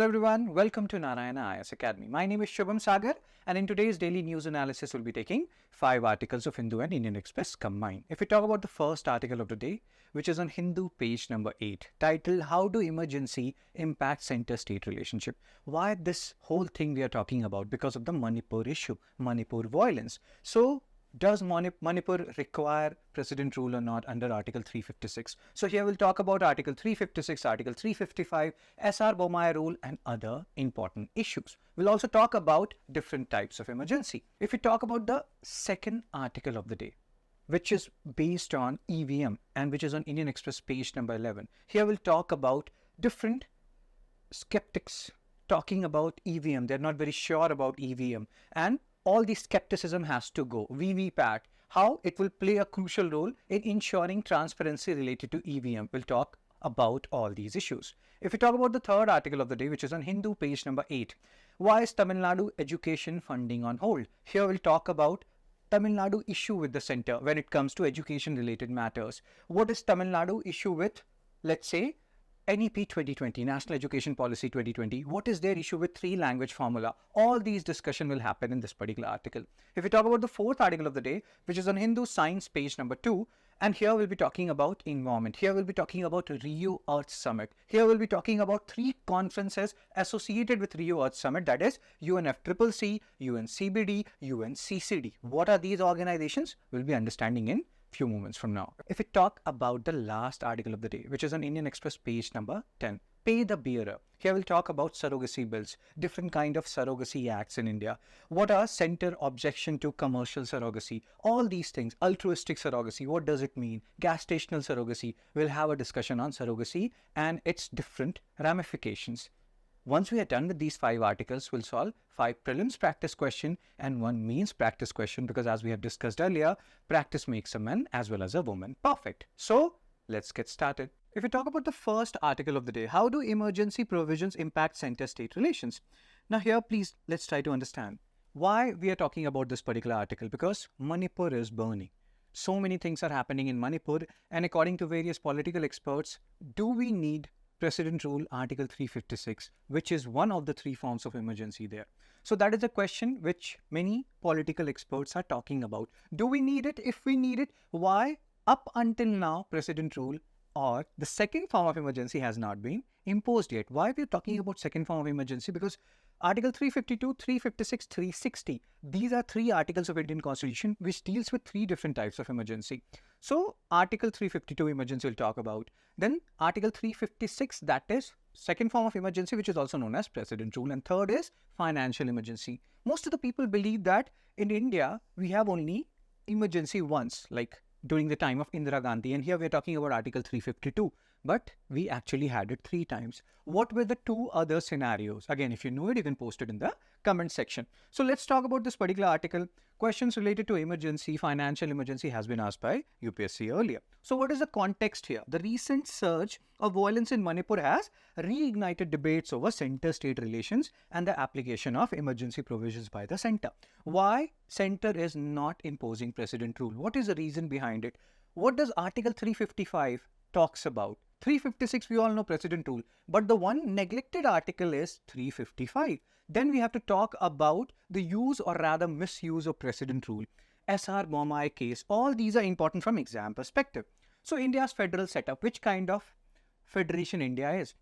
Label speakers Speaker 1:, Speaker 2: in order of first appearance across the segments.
Speaker 1: everyone, welcome to Narayana IAS Academy. My name is Shubham Sagar, and in today's daily news analysis we'll be taking 5 articles of Hindu and Indian Express combined. If we talk about the first article of the day, which is on Hindu page number 8, titled How Do Emergency Impact Center-State Relationship? Why this whole thing we are talking about? Because of the Manipur issue, Manipur violence. So does Manipur require president rule or not under Article 356? So here we'll talk about Article 356, Article 355, SR Bommai rule and other important issues. We'll also talk about different types of emergency. If we talk about the second article of the day, which is based on EVM and which is on Indian Express page number 11. Here we'll talk about different skeptics talking about EVM. They're not very sure about EVM and all the skepticism has to go. VVPAT, how it will play a crucial role in ensuring transparency related to EVM. We'll talk about all these issues. If we talk about the third article of the day, which is on Hindu page number 8, why is Tamil Nadu education funding on hold? Here we'll talk about Tamil Nadu issue with the center when it comes to education related matters. What is Tamil Nadu issue with, let's say, NEP 2020, National Education Policy 2020, what is their issue with 3-language formula? All these discussion will happen in this particular article. If we talk about the fourth article of the day, which is on Hindu Science page number 2, and here we'll be talking about environment. Here we'll be talking about Rio Earth Summit. Here we'll be talking about 3 conferences associated with Rio Earth Summit, that is UNFCCC, UNCBD, UNCCD. What are these organizations? We'll be understanding in few moments from now. If we talk about the last article of the day, which is on Indian Express page number 10, Pay the Bearer. Here we'll talk about surrogacy bills, different kind of surrogacy acts in India. What are center objection to commercial surrogacy? All these things, altruistic surrogacy, what does it mean? Gestational surrogacy, we'll have a discussion on surrogacy and its different ramifications. Once we are done with these 5 articles, we'll solve 5 prelims practice question and 1 means practice question because as we have discussed earlier, practice makes a man as well as a woman perfect. So let's get started. If we talk about the first article of the day, how do emergency provisions impact center-state relations? Now here, please, let's try to understand why we are talking about this particular article, because Manipur is burning. So many things are happening in Manipur, and according to various political experts, do we need President Rule Article 356, which is one of the 3 forms of emergency there? So that is a question which many political experts are talking about. Do we need it? If we need it, why up until now President Rule or the second form of emergency has not been imposed yet? Why we are talking about second form of emergency? Because Article 352, 356, 360, these are 3 articles of Indian Constitution which deals with 3 different types of emergency. So Article 352 emergency we'll talk about. Then Article 356, that is second form of emergency, which is also known as President Rule, and third is financial emergency. Most of the people believe that in India we have only emergency once, like during the time of Indira Gandhi, and here we are talking about Article 352, but we actually had it 3 times. What were the 2 other scenarios? Again, if you know it, you can post it in the comment section. So let's talk about this particular article. Questions related to emergency, financial emergency has been asked by UPSC earlier. So what is the context here? The recent surge of violence in Manipur has reignited debates over center-state relations and the application of emergency provisions by the center. Why center is not imposing president rule? What is the reason behind it? What does Article 355 talks about? 356 we all know president rule, but the one neglected article is 355. Then we have to talk about the use or rather misuse of president rule. SR Bommai case, all these are important from exam perspective. So India's federal setup, which kind of federation India is?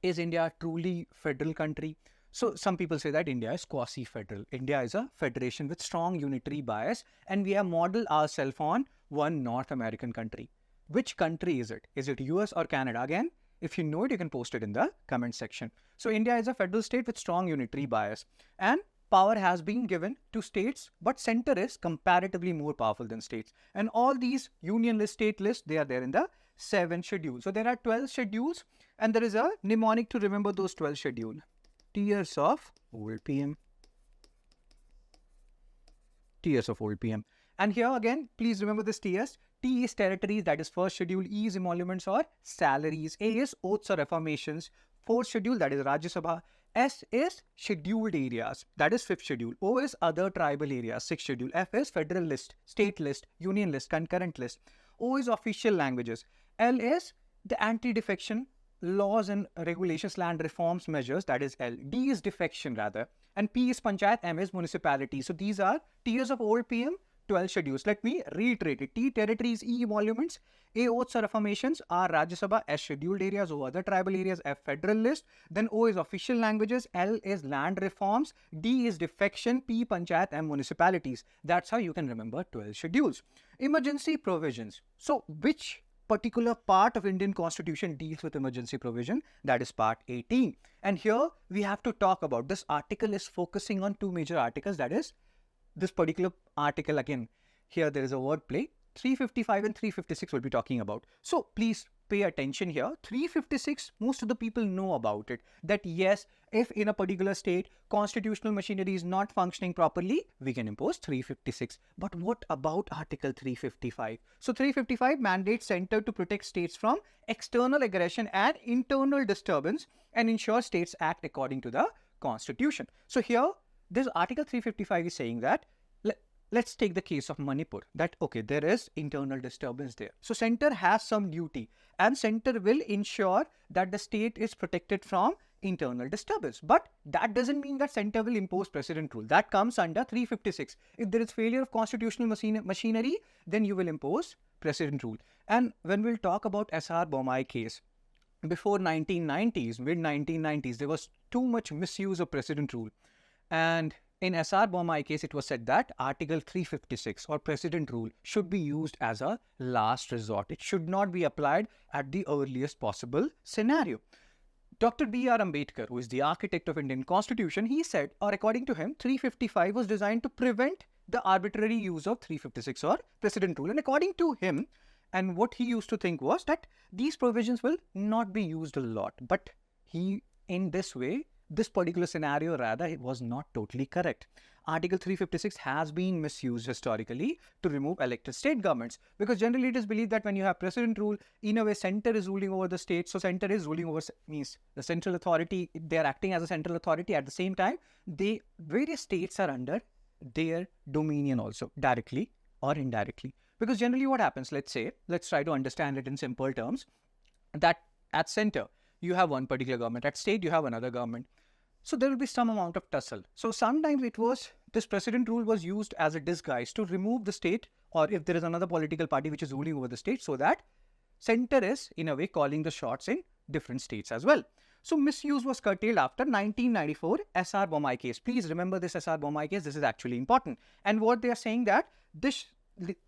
Speaker 1: Is India a truly federal country? So some people say that India is quasi-federal. India is a federation with strong unitary bias and we have modeled ourselves on one North American country. Which country is it? Is it US or Canada? Again, if you know it, you can post it in the comment section. So India is a federal state with strong unitary bias and power has been given to states, but center is comparatively more powerful than states. And all these union list, state list, they are there in the 7 schedules. So there are 12 schedules and there is a mnemonic to remember those 12 schedules. Tiers of old PM. Tiers of old PM. And here again, please remember this tiers. T is territories, that is first schedule. E is emoluments or salaries. A is oaths or affirmations. Fourth schedule, that is Rajya Sabha. S is scheduled areas, that is 5th schedule. O is other tribal areas, 6th schedule. F is federal list, state list, union list, concurrent list. O is official languages. L is the anti-defection laws and regulations, land reforms measures, that is L. D is defection rather. And P is panchayat, M is municipality. So these are tiers of old PM, 12 schedules. Let me reiterate it. T, territories, E, emoluments, A, oaths or affirmations, R, Rajya Sabha, S, scheduled areas, O, other tribal areas, F, federal list, then O is official languages, L is land reforms, D is defection, P, panchayat, M, municipalities. That's how you can remember 12 schedules. Emergency provisions. So which particular part of Indian Constitution deals with emergency provision? That is part 18. And here we have to talk about, this article is focusing on two major articles, that is this particular article. Again, here there is a word play. 355 and 356 will be talking about. So please pay attention here. 356, most of the people know about it. That yes, if in a particular state, constitutional machinery is not functioning properly, we can impose 356. But what about Article 355? So 355 mandates center to protect states from external aggression and internal disturbance and ensure states act according to the constitution. So here, this Article 355 is saying that, let's take the case of Manipur, that okay, there is internal disturbance there. So center has some duty and center will ensure that the state is protected from internal disturbance. But that doesn't mean that center will impose precedent rule. That comes under 356. If there is failure of constitutional machinery, then you will impose precedent rule. And when we'll talk about SR Bommai case, before 1990s, mid-1990s, there was too much misuse of precedent rule. And in SR Bommai case, it was said that Article 356 or precedent rule should be used as a last resort. It should not be applied at the earliest possible scenario. Dr. B.R. Ambedkar, who is the architect of Indian Constitution, he said, or according to him, 355 was designed to prevent the arbitrary use of 356 or precedent rule. And according to him, and what he used to think was that these provisions will not be used a lot. But he, in this way, this particular scenario rather, it was not totally correct. Article 356 has been misused historically to remove elected state governments, because generally it is believed that when you have precedent rule, in a way center is ruling over the state. So center is ruling over, means the central authority, they are acting as a central authority. At the same time, various states are under their dominion also, directly or indirectly. Because generally what happens, let's try to understand it in simple terms, that at center, you have one particular government, at state, you have another government. So there will be some amount of tussle. So sometimes this precedent rule was used as a disguise to remove the state, or if there is another political party which is ruling over the state, so that center is in a way calling the shots in different states as well. So misuse was curtailed after 1994 SR Bommai case. Please remember this SR Bommai case. This is actually important. And what they are saying that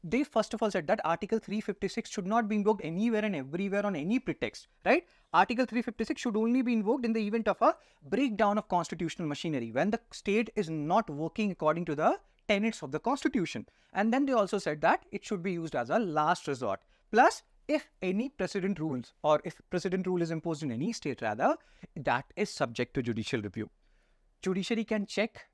Speaker 1: they first of all said that Article 356 should not be invoked anywhere and everywhere on any pretext, right? Article 356 should only be invoked in the event of a breakdown of constitutional machinery, when the state is not working according to the tenets of the constitution. And then they also said that it should be used as a last resort. Plus, if any precedent rules, or if precedent rule is imposed in any state rather, that is subject to judicial review. Judiciary can check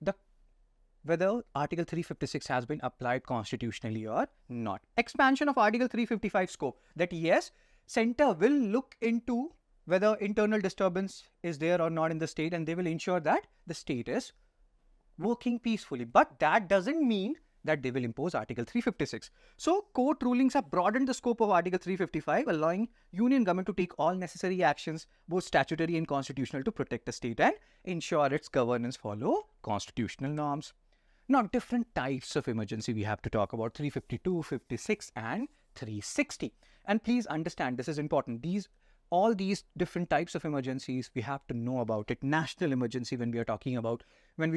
Speaker 1: whether Article 356 has been applied constitutionally or not. Expansion of Article 355 scope, that yes, center will look into whether internal disturbance is there or not in the state, and they will ensure that the state is working peacefully. But that doesn't mean that they will impose Article 356. So court rulings have broadened the scope of Article 355, allowing union government to take all necessary actions, both statutory and constitutional, to protect the state and ensure its governance follow constitutional norms. Now, different types of emergency we have to talk about: 352, 56 and 360. And please understand, this is important. All these different types of emergencies, we have to know about it. National emergency, when we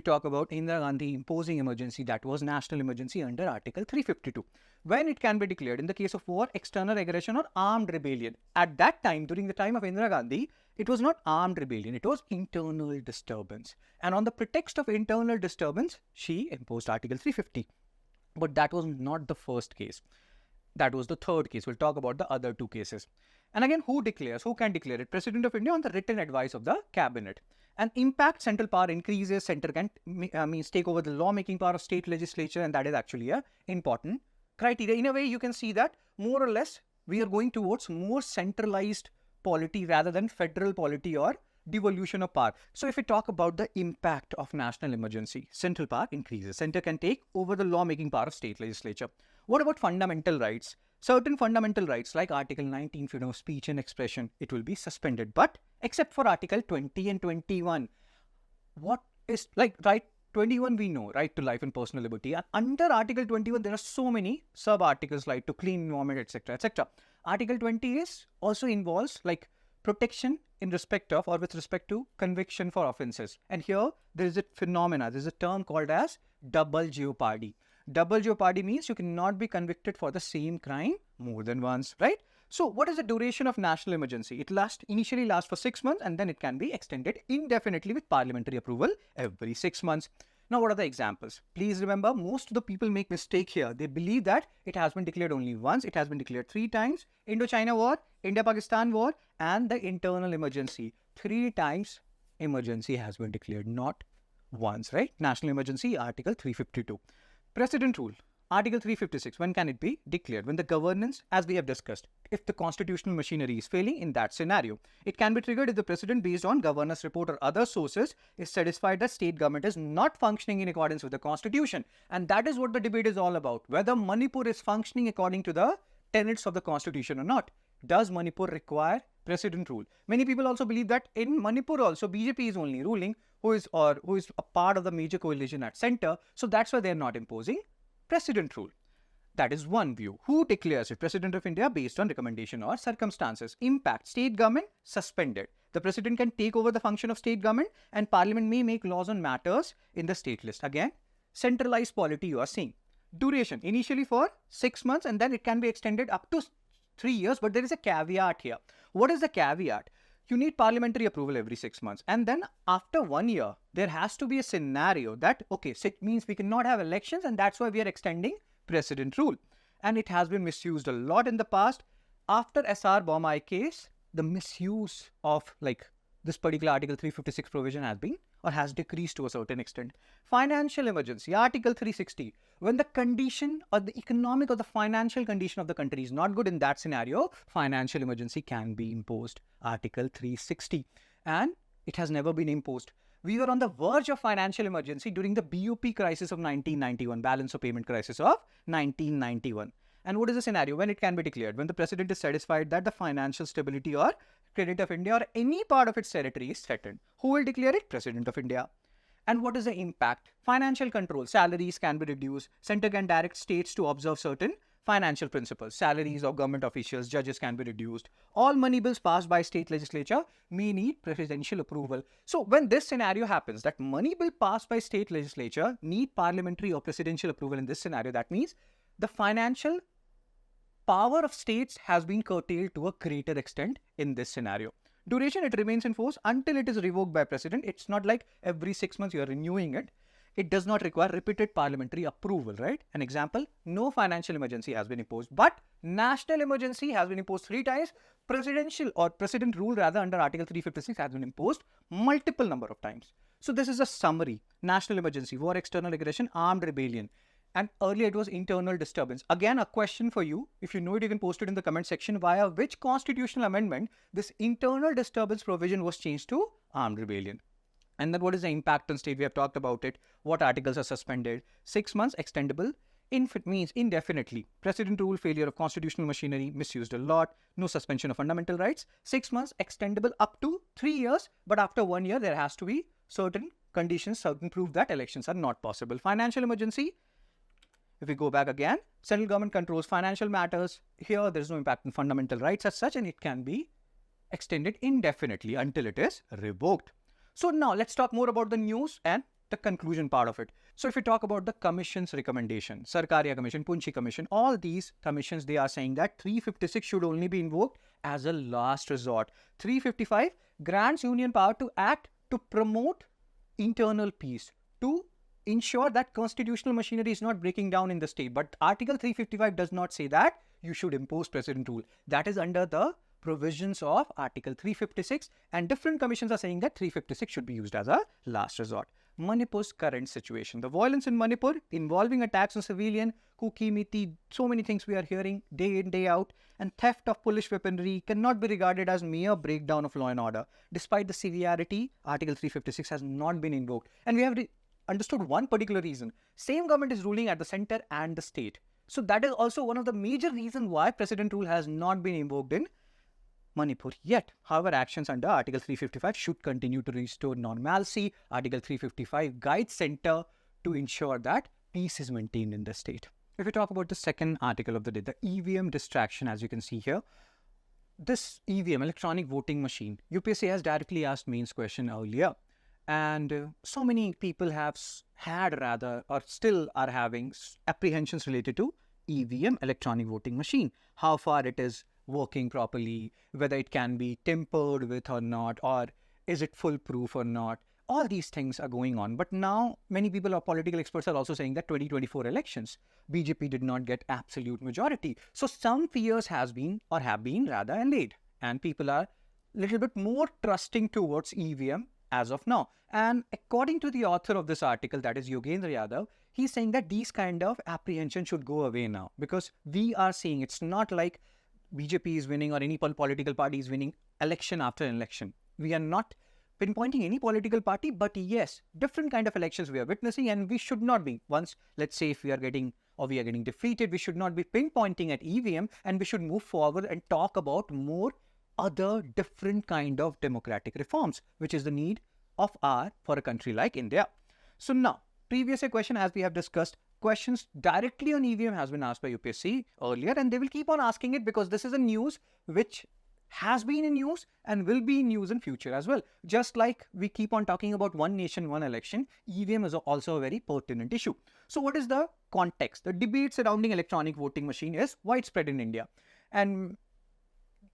Speaker 1: talk about Indira Gandhi imposing emergency, that was national emergency under Article 352. When it can be declared in the case of war, external aggression or armed rebellion. At that time, during the time of Indira Gandhi, it was not armed rebellion, it was internal disturbance. And on the pretext of internal disturbance, she imposed Article 350. But that was not the first case. That was the third case. We'll talk about the other two cases. And again, who can declare it? President of India on the written advice of the cabinet. And impact central power increases, center can take over the lawmaking power of state legislature, and that is actually a important criteria. In a way, you can see that more or less we are going towards more centralized polity rather than federal polity or devolution of power. So if we talk about the impact of national emergency, central power increases. Center can take over the lawmaking power of state legislature. What about fundamental rights? certain fundamental rights like Article 19, freedom of speech and expression, it will be suspended. But except for Article 20 and 21, what is like right 21 we know, right to life and personal liberty. And under Article 21, there are so many sub-articles like to clean environment, etc., etc. Article 20 is also involves like protection in respect of or with respect to conviction for offences. And here there is a phenomena, there is a term called as double jeopardy. Double jeopardy means you cannot be convicted for the same crime more than once, right? So what is the duration of national emergency? It initially lasts for 6 months and then it can be extended indefinitely with parliamentary approval every 6 months. Now, what are the examples? Please remember, most of the people make mistake here. They believe that it has been declared only once. It has been declared 3 times. Indo-China War, India-Pakistan War, and the internal emergency. 3 times emergency has been declared, not once, right? National emergency, Article 352. Precedent rule. Article 356, when can it be declared? When the governance, as we have discussed, if the constitutional machinery is failing in that scenario. It can be triggered if the president, based on governor's report or other sources, is satisfied that state government is not functioning in accordance with the constitution. And that is what the debate is all about, whether Manipur is functioning according to the tenets of the constitution or not. Does Manipur require precedent rule? Many people also believe that in Manipur also BJP is only ruling, who is a part of the major coalition at center. So that's why they are not imposing precedent rule. That is one view. Who declares it? President of India based on recommendation or circumstances. Impact. State government suspended. The president can take over the function of state government and parliament may make laws on matters in the state list. Again, centralized polity you are seeing. Duration. Initially for 6 months and then it can be extended up to 3 years. But there is a caveat here. What is the caveat? You need parliamentary approval every 6 months. And then after 1 year, there has to be a scenario that, okay, so it means we cannot have elections and that's why we are extending precedent rule. And it has been misused a lot in the past. After SR Bommai case, the misuse of like this particular Article 356 provision has been or has decreased to a certain extent. Financial emergency, Article 360. When the condition or the economic or the financial condition of the country is not good, in that scenario, financial emergency can be imposed. Article 360. And it has never been imposed. We were on the verge of financial emergency during the BOP crisis of 1991, balance of payment crisis of 1991. And what is the scenario? When it can be declared? When the president is satisfied that the financial stability or credit of India or any part of its territory is threatened. Who will declare it? President of India. And what is the impact? Financial control. Salaries can be reduced. Center can direct states to observe certain financial principles. Salaries of government officials, judges can be reduced. All money bills passed by state legislature may need presidential approval. So when this scenario happens, that money bill passed by state legislature need parliamentary or presidential approval in this scenario, that means the financial power of states has been curtailed to a greater extent in this scenario. Duration, it remains in force until it is revoked by president. It's not like every 6 months you are renewing it. It does not require repeated parliamentary approval, right? An example, no financial emergency has been imposed, but national emergency has been imposed 3 times. Presidential or precedent rule rather under Article 356 has been imposed multiple number of times. So this is a summary. National emergency, war, external aggression, armed rebellion. And earlier it was internal disturbance. Again, a question for you. If you know it, you can post it in the comment section. Via which constitutional amendment this internal disturbance provision was changed to armed rebellion? And then what is the impact on state? We have talked about it. What articles are suspended? 6 months, extendable. Means indefinitely. Precedent rule, failure of constitutional machinery, misused a lot. No suspension of fundamental rights. 6 months, extendable up to 3 years. But after 1 year, there has to be certain conditions, certain proof that elections are not possible. Financial emergency. If we go back again, central government controls financial matters. Here, there is no impact on fundamental rights as such, and it can be extended indefinitely until it is revoked. So now let's talk more about the news and the conclusion part of it. So if we talk about the commission's recommendation, Sarkaria Commission, Punchi Commission, all these commissions, they are saying that 356 should only be invoked as a last resort. 355 grants union power to act to promote internal peace, to ensure that constitutional machinery is not breaking down in the state. But Article 355 does not say that you should impose precedent rule. That is under the provisions of Article 356, and different commissions are saying that 356 should be used as a last resort. Manipur's current situation. The violence in Manipur involving attacks on civilian, Kuki, Miti, so many things we are hearing day in, day out, and theft of police weaponry cannot be regarded as mere breakdown of law and order. Despite the severity, Article 356 has not been invoked. And we have understood one particular reason. Same government is ruling at the center and the state. So that is also one of the major reasons why President rule has not been invoked in Manipur yet. However, actions under Article 355 should continue to restore normalcy. Article 355 guides center to ensure that peace is maintained in the state. If we talk about the second article of the day, the EVM distraction, as you can see here, this EVM, electronic voting machine, UPSC has directly asked mains question earlier. And so many people have had rather or still are having apprehensions related to EVM, electronic voting machine, how far it is working properly, whether it can be tampered with or not, or is it foolproof or not. All these things are going on. But now many people or political experts are also saying that 2024 elections, BJP did not get absolute majority. So some fears have been rather allayed, and people are a little bit more trusting towards EVM as of now. And according to the author of this article, that is Yogendra Yadav, he's saying that these kind of apprehension should go away now, because we are seeing it's not like BJP is winning or any political party is winning election after election. We are not pinpointing any political party, but yes, different kind of elections we are witnessing, and we should not be. Once, let's say, if we are getting defeated, we should not be pinpointing at EVM, and we should move forward and talk about more other different kind of democratic reforms, which is the need of for a country like India. So now, previous question, as we have discussed, questions directly on EVM has been asked by UPSC earlier, and they will keep on asking it because this is a news which has been in news and will be in news in future as well. Just like we keep on talking about one nation, one election, EVM is also a very pertinent issue. So what is the context? The debate surrounding electronic voting machine is widespread in India, and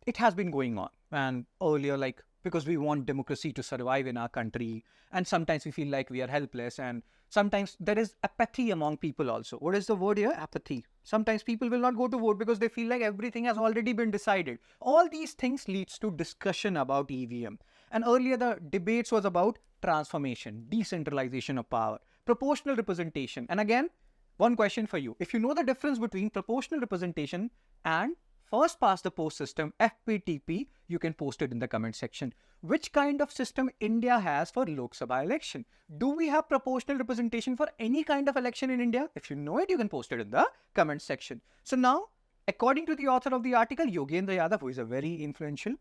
Speaker 1: it has been going on. And earlier, like, because we want democracy to survive in our country, and sometimes we feel like we are helpless, and sometimes there is apathy among people also. What is the word here? Apathy. Sometimes people will not go to vote because they feel like everything has already been decided. All these things leads to discussion about EVM. And earlier the debates was about transformation, decentralization of power, proportional representation. And again, one question for you. If you know the difference between proportional representation and first past the post system, FPTP, you can post it in the comment section. Which kind of system India has for Lok Sabha election? Do we have proportional representation for any kind of election in India? If you know it, you can post it in the comment section. So now, according to the author of the article, Yogendra Yadav, who is a very influential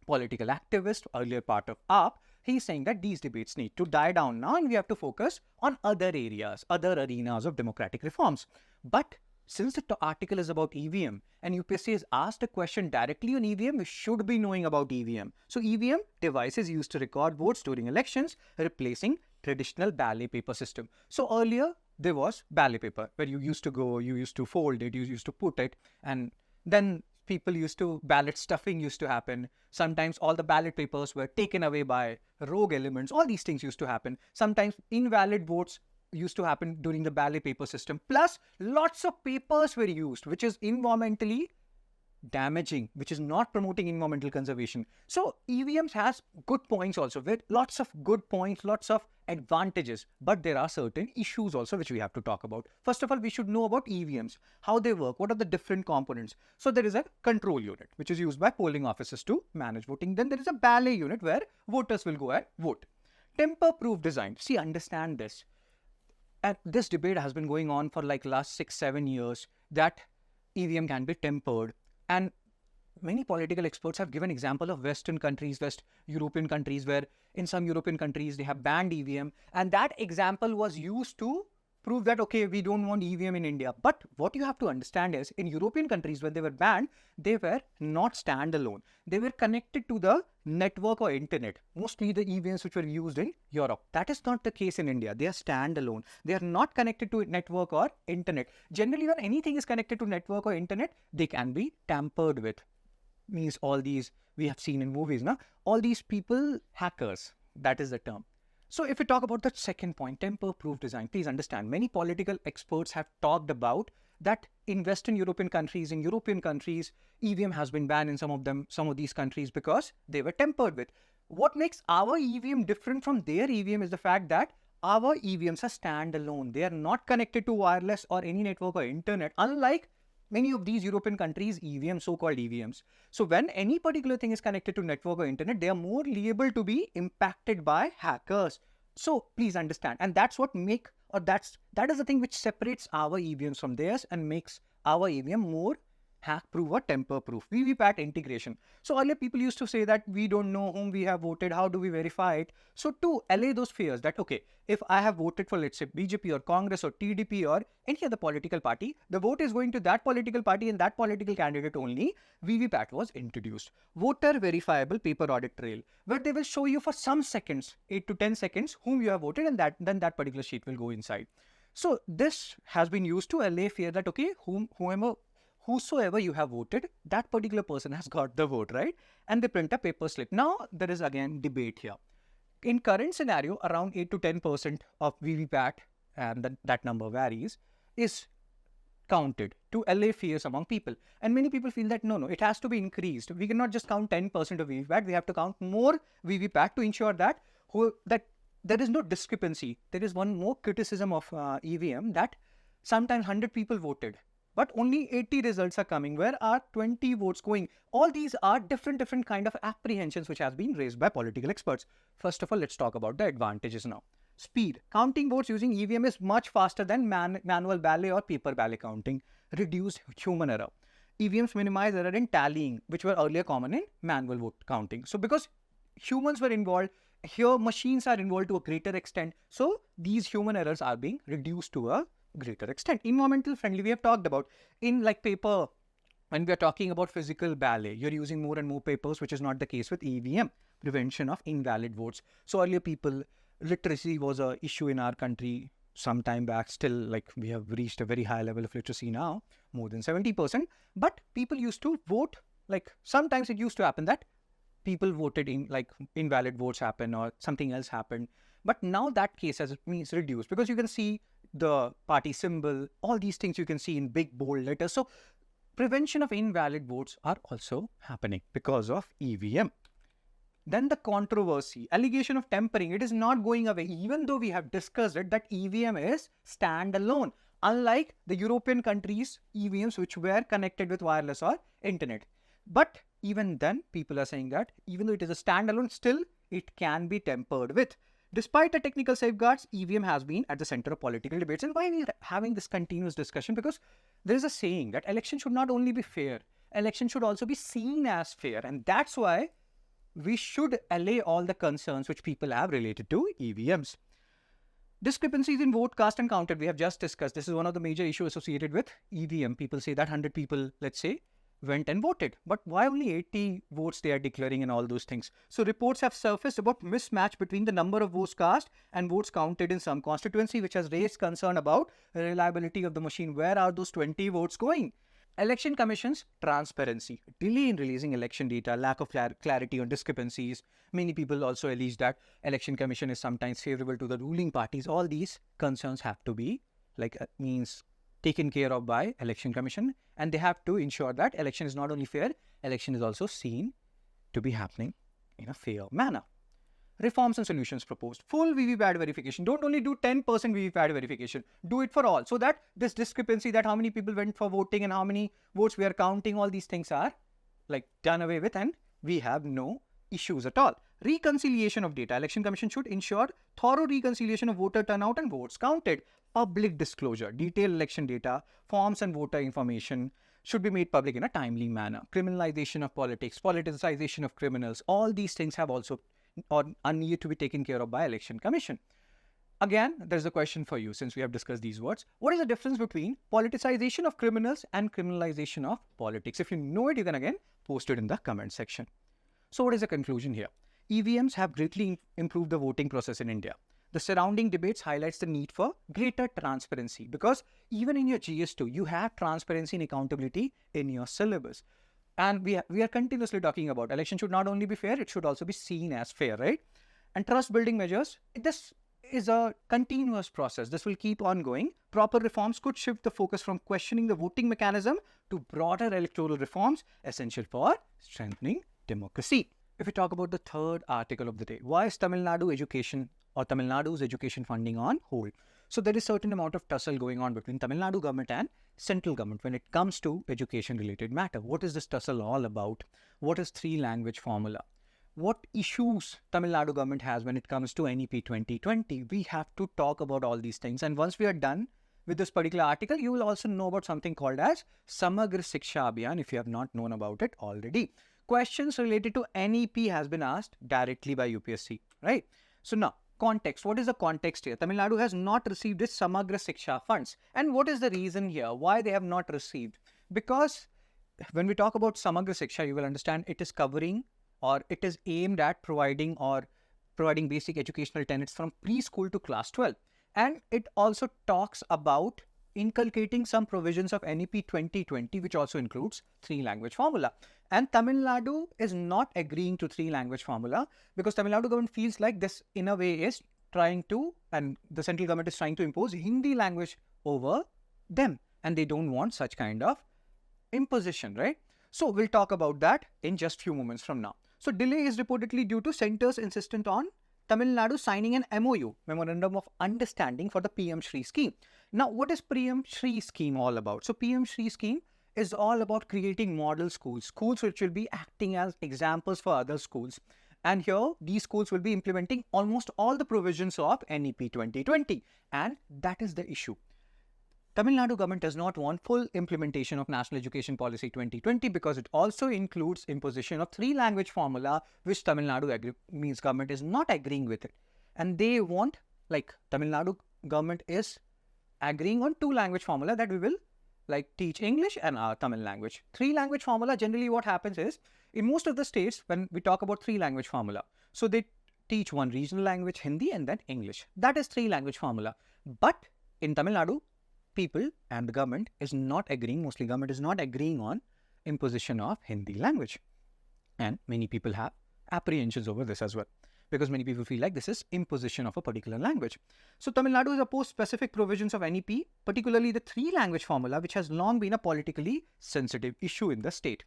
Speaker 1: political activist, earlier part of AAP, he's saying that these debates need to die down now, and we have to focus on other areas, other arenas of democratic reforms. But since the article is about EVM and UPSC has asked a question directly on EVM, we should be knowing about EVM. So EVM devices used to record votes during elections, replacing traditional ballot paper system. So earlier there was ballot paper where you used to go, you used to fold it, you used to put it, and then people used to, ballot stuffing used to happen. Sometimes all the ballot papers were taken away by rogue elements. All these things used to happen. Sometimes invalid votes used to happen during the ballot paper system. Plus, lots of papers were used, which is environmentally damaging, which is not promoting environmental conservation. So EVMs has good points also, with lots of good points, lots of advantages, but there are certain issues also which we have to talk about. First of all, we should know about EVMs, how they work, what are the different components. So there is a control unit, which is used by polling officers to manage voting. Then there is a ballot unit where voters will go and vote. Tamper-proof design. See, understand this. And this debate has been going on for like last 6-7 years that EVM can be tempered. And many political experts have given example of Western countries, West European countries, where in some European countries they have banned EVM. And that example was used to prove that, okay, we don't want EVM in India. But what you have to understand is, in European countries when they were banned, they were not standalone. They were connected to the network or internet, mostly the EVMs which were used in Europe. That is not the case in India. They are standalone. They are not connected to network or internet. Generally, when anything is connected to network or internet, they can be tampered with. Means all these we have seen in movies, na? All these people, hackers, that is the term. So if we talk about the second point, tamper-proof design, please understand, many political experts have talked about that in Western European countries, EVM has been banned in some of these countries because they were tampered with. What makes our EVM different from their EVM is the fact that our EVMs are standalone. They are not connected to wireless or any network or internet, unlike many of these European countries, EVMs, so-called EVMs. So when any particular thing is connected to network or internet, they are more liable to be impacted by hackers. So please understand. And that's what make or that is the thing which separates our EVMs from theirs and makes our EVM more hack-proof or tamper-proof. VVPAT integration. So earlier people used to say that we don't know whom we have voted, how do we verify it? So to allay those fears that, okay, if I have voted for, let's say, BJP or Congress or TDP or any other political party, the vote is going to that political party and that political candidate only, VVPAT was introduced. Voter verifiable paper audit trail, where they will show you for some seconds, 8 to 10 seconds, whom you have voted, and then that particular sheet will go inside. So this has been used to allay fear that, okay, whosoever you have voted, that particular person has got the vote, right? And they print a paper slip. Now, there is again debate here. In current scenario, around 8 to 10% of VVPAT, and that number varies, is counted to allay fears among people. And many people feel that, no, it has to be increased. We cannot just count 10% of VVPAT. We have to count more VVPAT to ensure that there is no discrepancy. There is one more criticism of EVM that sometimes 100 people voted, but only 80 results are coming. Where are 20 votes going? All these are different kind of apprehensions which has been raised by political experts. First of all, let's talk about the advantages now. Speed. Counting votes using EVM is much faster than manual ballot or paper ballot counting. Reduced human error. EVMs minimize error in tallying, which were earlier common in manual vote counting. So because humans were involved, here machines are involved to a greater extent. So these human errors are being reduced to a greater extent. Environmental friendly, we have talked about. In like paper, when we are talking about physical ballot, you're using more and more papers, which is not the case with EVM. Prevention of invalid votes. So earlier literacy was an issue in our country some time back. Still, like, we have reached a very high level of literacy now, more than 70%. But people used to vote, like sometimes it used to happen that people voted in, like, invalid votes happen or something else happened. But now that case has means reduced, because you can see the party symbol, all these things you can see in big bold letters. So prevention of invalid votes are also happening because of EVM. Then the controversy, allegation of tampering, it is not going away, even though we have discussed it that EVM is standalone, unlike the European countries' EVMs which were connected with wireless or internet. But even then, people are saying that even though it is a standalone, still it can be tampered with. Despite the technical safeguards, EVM has been at the center of political debates. And why we are having this continuous discussion? Because there is a saying that election should not only be fair, election should also be seen as fair. And that's why we should allay all the concerns which people have related to EVMs. Discrepancies in vote cast and counted, we have just discussed. This is one of the major issues associated with EVM. People say that 100 people, let's say, went and voted, but why only 80 votes they are declaring and all those things? So reports have surfaced about mismatch between the number of votes cast and votes counted in some constituency, which has raised concern about reliability of the machine. Where are those 20 votes going? Election Commission's transparency, delay in releasing election data, lack of clarity on discrepancies. Many people also allege that Election Commission is sometimes favorable to the ruling parties. All these concerns have to be taken care of by Election Commission, and they have to ensure that election is not only fair, election is also seen to be happening in a fair manner. Reforms and solutions proposed. Full VVPAT verification. Don't only do 10% VVPAT verification. Do it for all. So that this discrepancy, that how many people went for voting and how many votes we are counting, all these things are like done away with, and we have no issues at all. Reconciliation of data. Election Commission should ensure thorough reconciliation of voter turnout and votes counted. Public disclosure. Detailed election data, forms and voter information should be made public in a timely manner. Criminalization of politics, politicization of criminals. All these things have also or are needed to be taken care of by Election Commission. Again, there's a question for you since we have discussed these words. What is the difference between politicization of criminals and criminalization of politics? If you know it, you can again post it in the comment section. So what is the conclusion here? EVMs have greatly improved the voting process in India. The surrounding debates highlights the need for greater transparency, because even in your GS2, you have transparency and accountability in your syllabus. And we are continuously talking about election should not only be fair, it should also be seen as fair, right? And trust building measures, this is a continuous process. This will keep on going. Proper reforms could shift the focus from questioning the voting mechanism to broader electoral reforms essential for strengthening democracy. If we talk about the third article of the day, why is Tamil Nadu's education funding on hold? So there is certain amount of tussle going on between Tamil Nadu government and central government when it comes to education related matter. What is this tussle all about? What is 3-language formula? what issues Tamil Nadu government has when it comes to NEP 2020. We have to talk about all these things. And once we are done with this particular article, you will also know about something called as Samagra Shiksha Abhiyan if you have not known about it already. Questions related to NEP has been asked directly by UPSC, right? So now, context. What is the context here? Tamil Nadu has not received its Samagra Shiksha funds. And what is the reason here? Why they have not received? Because when we talk about Samagra Shiksha, you will understand it is covering or it is aimed at providing basic educational tenets from preschool to class 12. And it also talks about inculcating some provisions of NEP 2020, which also includes 3-language formula. And Tamil Nadu is not agreeing to 3-language formula because Tamil Nadu government feels like this in a way is trying to, and the central government is trying to impose Hindi language over them. And they don't want such kind of imposition, right? So we'll talk about that in just few moments from now. So delay is reportedly due to centers insistent on Tamil Nadu signing an MOU, Memorandum of Understanding for the PM Shri scheme. Now, what is PM Shri scheme all about? So PM Shri scheme is all about creating model schools, schools which will be acting as examples for other schools. And here, these schools will be implementing almost all the provisions of NEP 2020. And that is the issue. Tamil Nadu government does not want full implementation of National Education Policy 2020 because it also includes imposition of 3-language formula, which Tamil Nadu government is not agreeing with it. And they want, like Tamil Nadu government is agreeing on 2-language formula that we will like teach English and Tamil language. 3-language formula, generally what happens is, in most of the states, when we talk about 3-language formula, so they teach one regional language, Hindi, and then English. That is 3-language formula. But in Tamil Nadu, people and the government is not agreeing, mostly government is not agreeing on imposition of Hindi language. And many people have apprehensions over this as well, because many people feel like this is imposition of a particular language. So Tamil Nadu has opposed specific provisions of NEP, particularly the 3-language formula, which has long been a politically sensitive issue in the state.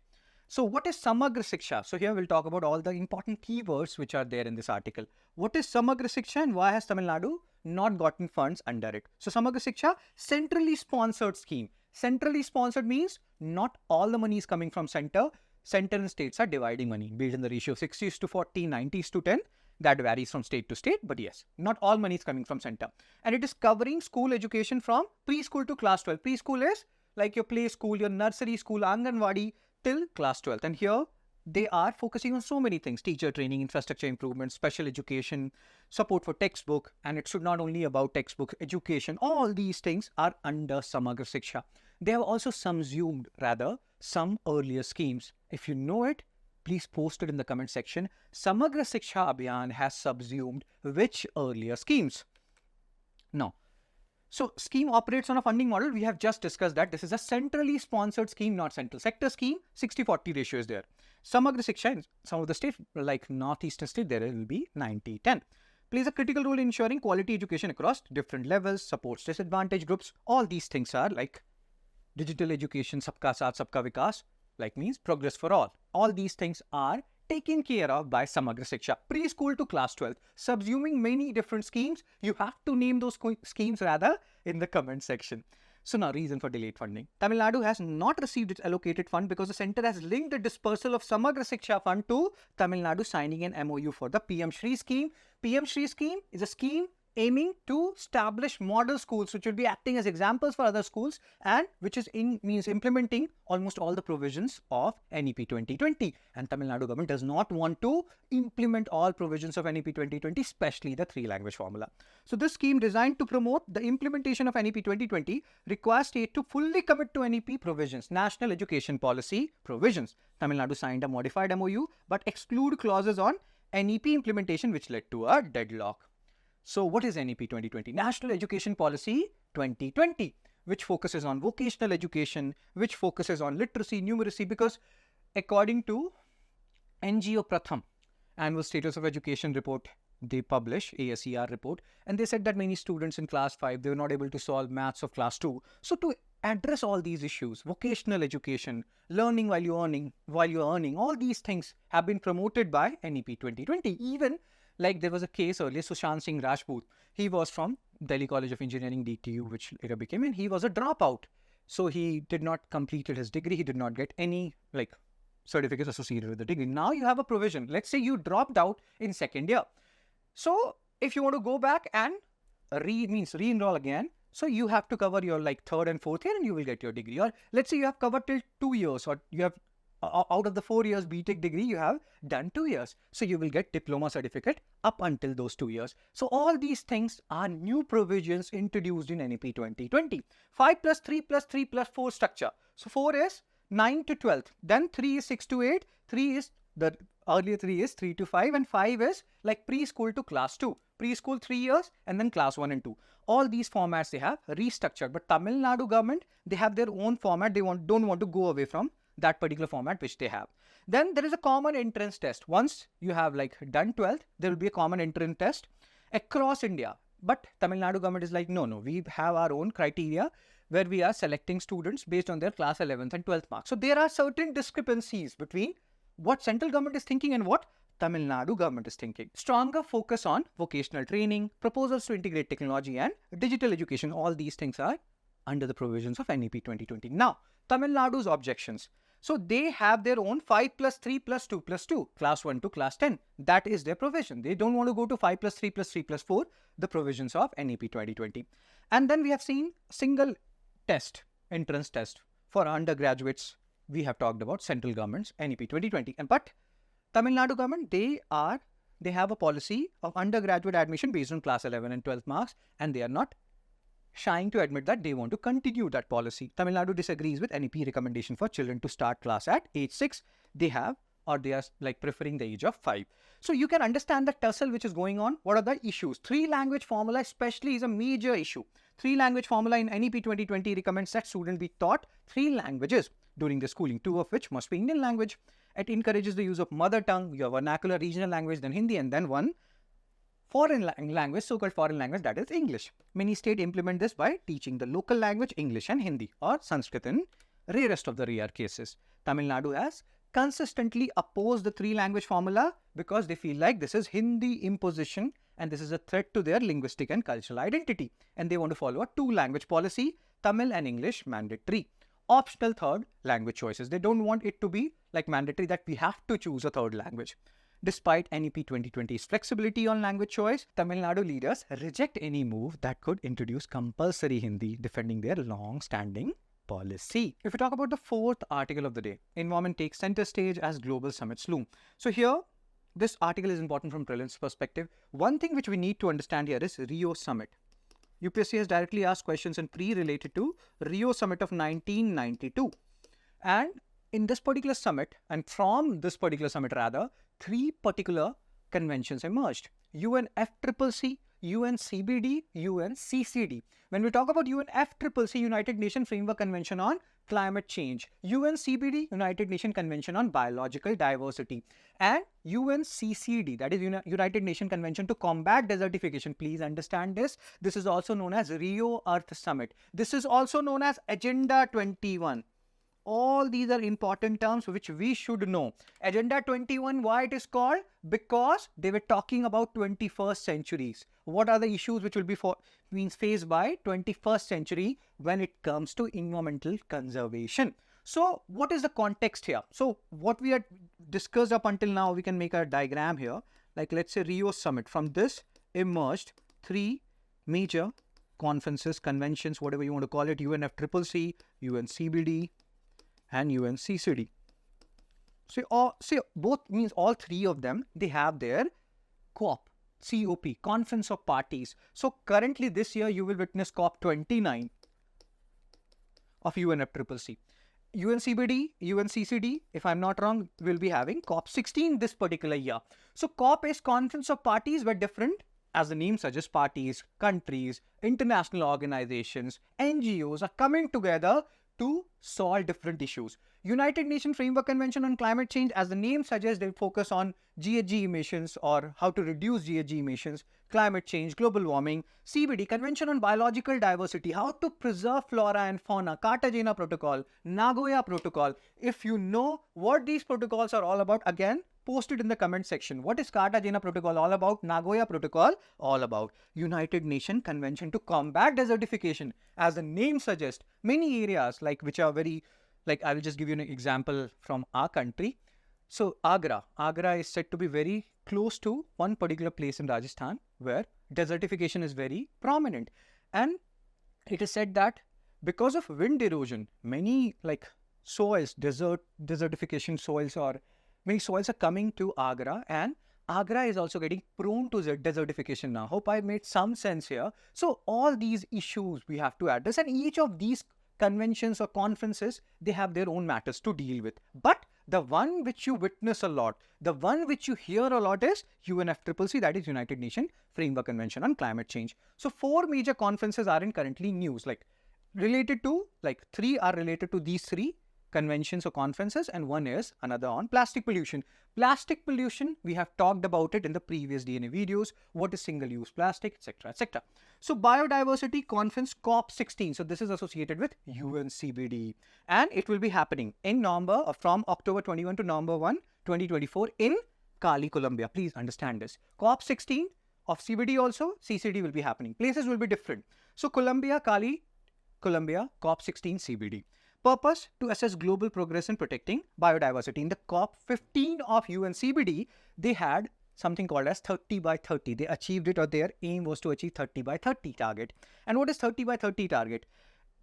Speaker 1: So what is Samagra Shiksha? So here we'll talk about all the important keywords which are there in this article. What is Samagra Shiksha and why has Tamil Nadu not gotten funds under it? So Samagra Shiksha, centrally sponsored scheme. Centrally sponsored means not all the money is coming from center. Center and states are dividing money based on the ratio 60:40, 90:10. That varies from state to state, but yes, not all money is coming from center. And it is covering school education from preschool to class 12. Preschool is like your play school, your nursery school, Anganwadi till class 12th. And here they are focusing on so many things: teacher training, infrastructure improvement, special education, support for textbook. And it should not only about textbook education. All these things are under Samagra Shiksha. They have also subsumed rather some earlier schemes. If you know it, please post it in the comment section. Samagra Shiksha Abhiyan has subsumed which earlier schemes? Now, so scheme operates on a funding model. We have just discussed that this is a centrally sponsored scheme, not central sector scheme. 60:40 ratio is there. Samagra Shiksha in some of the states like northeastern state, there will be 90:10. Plays a critical role in ensuring quality education across different levels, supports disadvantaged groups. All these things are like digital education, sabka saath, sabka vikas, like means progress for all. All these things are taken care of by Samagra Shiksha. Preschool to class 12, subsuming many different schemes. You have to name those schemes rather in the comment section. So now, reason for delayed funding. Tamil Nadu has not received its allocated fund because the center has linked the dispersal of Samagra Shiksha fund to Tamil Nadu signing an MOU for the PM Shri scheme. PM Shri scheme is a scheme aiming to establish model schools which will be acting as examples for other schools and which is means implementing almost all the provisions of NEP 2020. And Tamil Nadu government does not want to implement all provisions of NEP 2020, especially the 3-language formula. So this scheme designed to promote the implementation of NEP 2020 requires state to fully commit to NEP provisions, National Education Policy provisions. Tamil Nadu signed a modified MOU but exclude clauses on NEP implementation which led to a deadlock. So what is NEP 2020? National Education Policy 2020, which focuses on vocational education, which focuses on literacy, numeracy, because according to NGO Pratham, Annual Status of Education report, they publish ASER report, and they said that many students in class 5, they were not able to solve maths of class 2. So to address all these issues, vocational education, learning while you're earning, all these things have been promoted by NEP 2020. Even like there was a case earlier, Sushant Singh Rajput. He was from Delhi College of Engineering, DTU, which later became, and he was a dropout. So he did not complete his degree. He did not get any certificates associated with the degree. Now you have a provision. Let's say you dropped out in second year. So if you want to go back and re-enroll again, so you have to cover your like third and fourth year and you will get your degree. Or let's say you have covered till 2 years, or you have out of the 4 years BTech degree, you have done 2 years. So you will get diploma certificate up until those 2 years. So all these things are new provisions introduced in NEP 2020. 5 plus 3 plus 3 plus 4 structure. So 4 is 9 to 12. Then 3 is 6 to 8. 3 is the earlier 3 is 3 to 5, and 5 is like preschool to class 2. Preschool 3 years and then class 1 and 2. All these formats they have restructured, but Tamil Nadu government, they have their own format. They don't want to go away from that particular format which they have. Then there is a common entrance test. Once you have like done 12th, there will be a common entrance test across India. But Tamil Nadu government is like, no, we have our own criteria where we are selecting students based on their class 11th and 12th marks. So there are certain discrepancies between what central government is thinking and what Tamil Nadu government is thinking. Stronger focus on vocational training, proposals to integrate technology and digital education. All these things are under the provisions of NEP 2020. Now, Tamil Nadu's objections. So they have their own 5 plus 3 plus 2 plus 2, class 1 to class 10. That is their provision. They don't want to go to 5 plus 3 plus 3 plus 4, the provisions of NEP 2020. And then we have seen single test, entrance test for undergraduates. We have talked about central government's NEP 2020. But Tamil Nadu government, they have a policy of undergraduate admission based on class 11 and 12 marks, and they are not shying to admit that they want to continue that policy. Tamil Nadu disagrees with NEP recommendation for children to start class at age 6. They are like preferring the age of 5. So you can understand the tussle which is going on. What are the issues? 3-language formula especially is a major issue. 3-language formula in NEP 2020 recommends that students be taught 3 languages during the schooling, 2 of which must be Indian language. It encourages the use of mother tongue, your vernacular regional language, then Hindi, and then one foreign language, so-called foreign language, that is English. Many states implement this by teaching the local language English and Hindi, or Sanskrit in rarest of the rare cases. Tamil Nadu has consistently opposed the 3-language formula because they feel like this is Hindi imposition and this is a threat to their linguistic and cultural identity. And they want to follow a 2-language policy, Tamil and English mandatory. Optional 3rd language choices. They don't want it to be like mandatory that we have to choose a 3rd language. Despite NEP 2020's flexibility on language choice, Tamil Nadu leaders reject any move that could introduce compulsory Hindi, defending their long-standing policy. If we talk about the 4th article of the day, environment takes center stage as global summits loom. So here, this article is important from Prelims perspective. One thing which we need to understand here is Rio Summit. UPSC has directly asked questions in pre-related to Rio Summit of 1992. And in this particular summit, and from this particular summit rather, 3 particular conventions emerged. UNFCCC, UNCBD, UNCCD. When we talk about UNFCCC, United Nations Framework Convention on Climate Change, UNCBD, United Nations Convention on Biological Diversity, and UNCCD, that is United Nations Convention to Combat Desertification. Please understand this. This is also known as Rio Earth Summit. This is also known as Agenda 21. All these are important terms which we should know. Agenda 21, why it is called? Because they were talking about 21st centuries. What are the issues which will be faced by 21st century when it comes to environmental conservation? So what is the context here? So what we had discussed up until now, we can make a diagram here. Like let's say Rio Summit. From this emerged 3 major conferences, conventions, whatever you want to call it, UNFCCC, UNCBD, and UNCCD. So both means all 3 of them, they have their COP, Conference of Parties. So currently this year you will witness COP 29 of UNFCCC. UNCBD, UNCCD, if I'm not wrong, will be having COP 16 this particular year. So COP is Conference of Parties, where different, as the name suggests, parties, countries, international organizations, NGOs are coming together to solve different issues. United Nations Framework Convention on Climate Change, as the name suggests, they focus on GHG emissions or how to reduce GHG emissions, climate change, global warming. CBD, Convention on Biological Diversity, how to preserve flora and fauna, Cartagena Protocol, Nagoya Protocol. If you know what these protocols are all about, again, post it in the comment section. What is Cartagena Protocol all about? Nagoya Protocol all about? United Nations Convention to Combat Desertification. As the name suggests, many areas like which are very Like I will just give you an example from our country. So Agra is said to be very close to one particular place in Rajasthan where desertification is very prominent. And it is said that because of wind erosion, many like soils, desertification soils, or many soils are coming to Agra, and Agra is also getting prone to desertification now. Hope I made some sense here. So all these issues we have to address, and each of these conventions or conferences, they have their own matters to deal with. But the one which you witness a lot, the one which you hear a lot is UNFCCC, that is United Nations Framework Convention on Climate Change. So 4 major conferences are in currently news, like related to, like 3 are related to these 3 conventions or conferences, and one is another on plastic pollution. Plastic pollution, we have talked about it in the previous DNA videos. What is single-use plastic, etc., etc. So biodiversity conference COP16. So this is associated with UNCBD, and it will be happening in November, from October 21 to November 1, 2024 in Cali, Colombia. Please understand this. COP16 of CBD also, CCD will be happening. Places will be different. So Colombia, Cali, Colombia, COP16 CBD. Purpose: to assess global progress in protecting biodiversity. In the COP15 of UNCBD, they had something called as 30 by 30. They achieved it, or their aim was to achieve 30 by 30 target. And what is 30 by 30 target?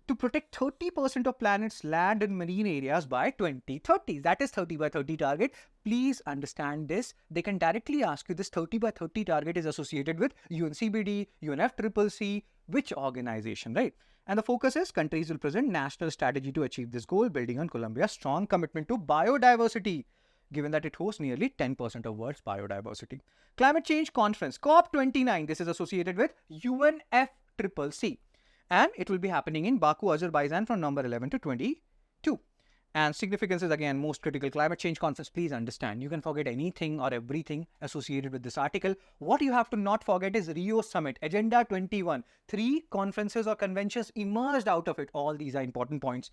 Speaker 1: To protect 30% of planet's land and marine areas by 2030. That is 30 by 30 target. Please understand this. They can directly ask you, this 30 by 30 target is associated with UNCBD, UNFCCC, which organization, right? And the focus is countries will present national strategy to achieve this goal, building on Colombia's strong commitment to biodiversity, given that it hosts nearly 10% of world's biodiversity. Climate Change Conference, COP29. This is associated with UNFCCC. And it will be happening in Baku, Azerbaijan from November 11 to 22. And significance is again most critical. Climate Change Conference, please understand. You can forget anything or everything associated with this article. What you have to not forget is Rio Summit, Agenda 21. 3 conferences or conventions emerged out of it. All these are important points.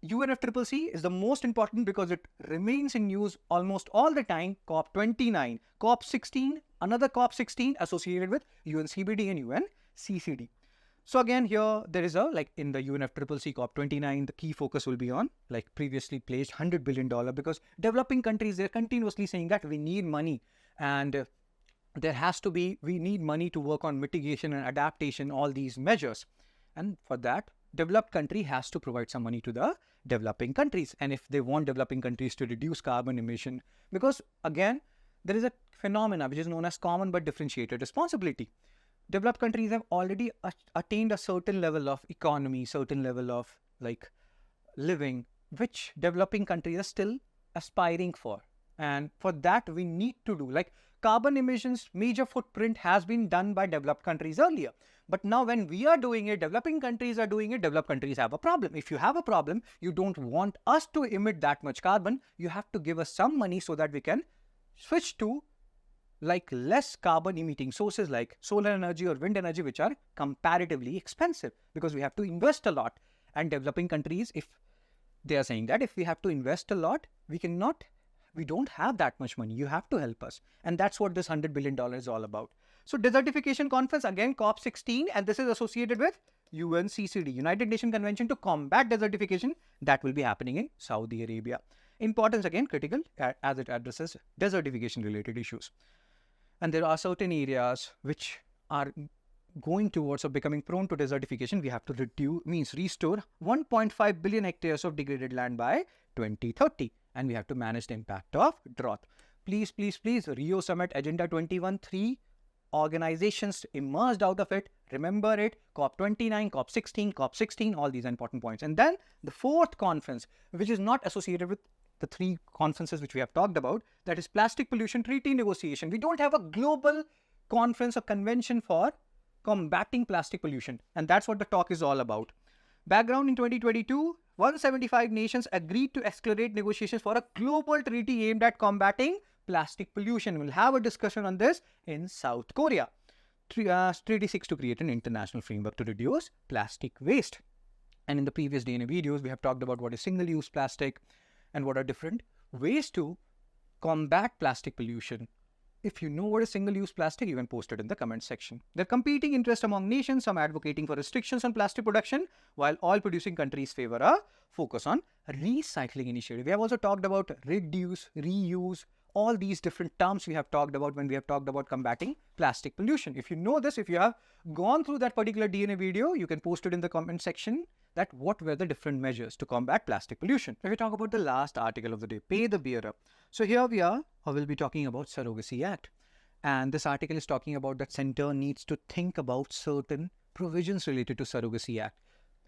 Speaker 1: UNFCCC is the most important because it remains in news almost all the time. COP29, COP16, another COP16 associated with UNCBD and UNCCD. So again, here there is a, like in the UNFCCC COP29, the key focus will be on, like previously placed, $100 billion, because developing countries, they're continuously saying that we need money, and there has to be, we need money to work on mitigation and adaptation, all these measures. And for that, developed country has to provide some money to the developing countries. And if they want developing countries to reduce carbon emission, because again, there is a phenomena which is known as common but differentiated responsibility. Developed countries have already attained a certain level of economy, certain level of like living, which developing countries are still aspiring for. And for that, we need to do, like carbon emissions, major footprint has been done by developed countries earlier. But now when we are doing it, developing countries are doing it, developed countries have a problem. If you have a problem, you don't want us to emit that much carbon, you have to give us some money so that we can switch to like less carbon emitting sources like solar energy or wind energy, which are comparatively expensive, because we have to invest a lot. And developing countries, if they are saying that if we have to invest a lot, we don't have that much money, you have to help us. And that's what this $100 billion is all about. So desertification conference, again COP16, and this is associated with UNCCD, United Nations Convention to Combat Desertification, that will be happening in Saudi Arabia. Importance again critical as it addresses desertification related issues. And there are certain areas which are going towards or becoming prone to desertification. We have to restore 1.5 billion hectares of degraded land by 2030. And we have to manage the impact of drought. Please, please, please, Rio Summit, Agenda 21, 3 organizations emerged out of it. Remember it, COP29, COP16, all these important points. And then the 4th conference, which is not associated with the 3 conferences which we have talked about, that is Plastic Pollution Treaty Negotiation. We don't have a global conference or convention for combating plastic pollution, and that's what the talk is all about. Background: in 2022, 175 nations agreed to accelerate negotiations for a global treaty aimed at combating plastic pollution. We'll have a discussion on this in South Korea. Treaty 6 to create an international framework to reduce plastic waste. And in the previous DNA videos, we have talked about what is single-use plastic and what are different ways to combat plastic pollution. If you know what is single-use plastic, you can post it in the comment section. There are competing interests among nations, some advocating for restrictions on plastic production, while all producing countries favor a focus on recycling initiative. We have also talked about reduce, reuse, all these different terms we have talked about when we have talked about combating plastic pollution. If you know this, if you have gone through that particular DNA video, you can post it in the comment section that what were the different measures to combat plastic pollution. If we talk about the last article of the day, pay the bearer. So here we are, I will be talking about Surrogacy Act. And this article is talking about that center needs to think about certain provisions related to Surrogacy Act.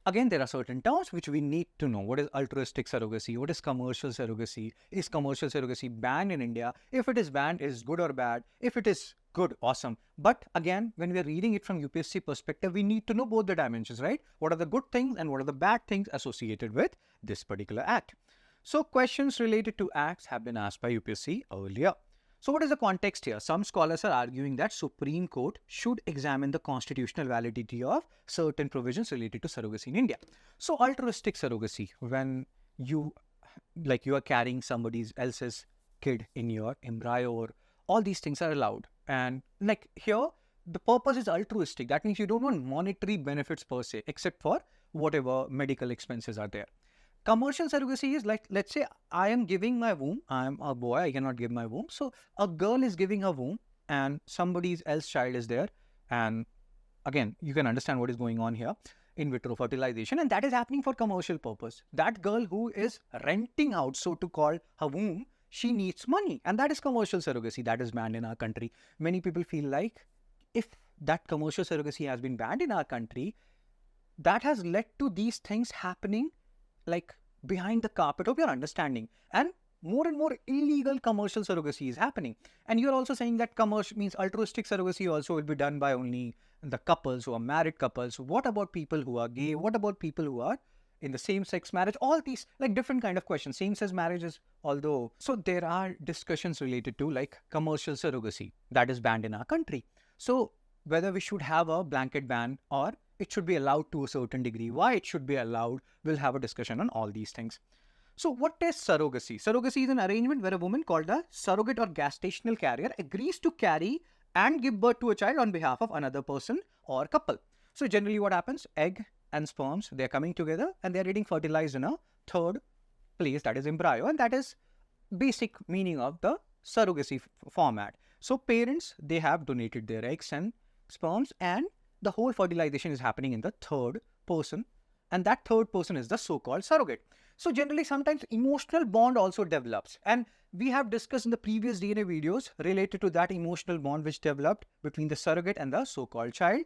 Speaker 1: Again, there are certain terms which we need to know. What is altruistic surrogacy? What is commercial surrogacy? Is commercial surrogacy banned in India? If it is banned, is it good or bad? If it is good, awesome. But again, when we are reading it from UPSC perspective, we need to know both the dimensions, right? What are the good things and what are the bad things associated with this particular act? So questions related to acts have been asked by UPSC earlier. So what is the context here? Some scholars are arguing that Supreme Court should examine the constitutional validity of certain provisions related to surrogacy in India. So altruistic surrogacy, when you are carrying somebody else's kid in your embryo, or all these things are allowed. And like here, the purpose is altruistic. That means you don't want monetary benefits per se, except for whatever medical expenses are there. Commercial surrogacy is like, let's say I am giving my womb, I am a boy, I cannot give my womb. So a girl is giving her womb and somebody else's child is there. And again, you can understand what is going on here, in vitro fertilization, and that is happening for commercial purpose. That girl who is renting out, so to call, her womb, she needs money, and that is commercial surrogacy. That is banned in our country. Many people feel like if that commercial surrogacy has been banned in our country, that has led to these things happening like behind the carpet of your understanding, and more illegal commercial surrogacy is happening. And you're also saying that commercial means altruistic surrogacy also will be done by only the couples who are married couples. What about people who are gay? What about people who are in the same-sex marriage? All these like different kind of questions. Same-sex marriages, although, so there are discussions related to like commercial surrogacy that is banned in our country. So whether we should have a blanket ban or it should be allowed to a certain degree. Why it should be allowed, we'll have a discussion on all these things. So what is surrogacy? Surrogacy is an arrangement where a woman called a surrogate or gestational carrier agrees to carry and give birth to a child on behalf of another person or couple. So generally what happens, egg and sperms, they're coming together and they're getting fertilized in a third place, that is embryo, and that is basic meaning of the surrogacy format. So parents, they have donated their eggs and sperms, and the whole fertilization is happening in the third person, and that third person is the so-called surrogate. So generally sometimes emotional bond also develops, and we have discussed in the previous DNA videos related to that emotional bond which developed between the surrogate and the so-called child.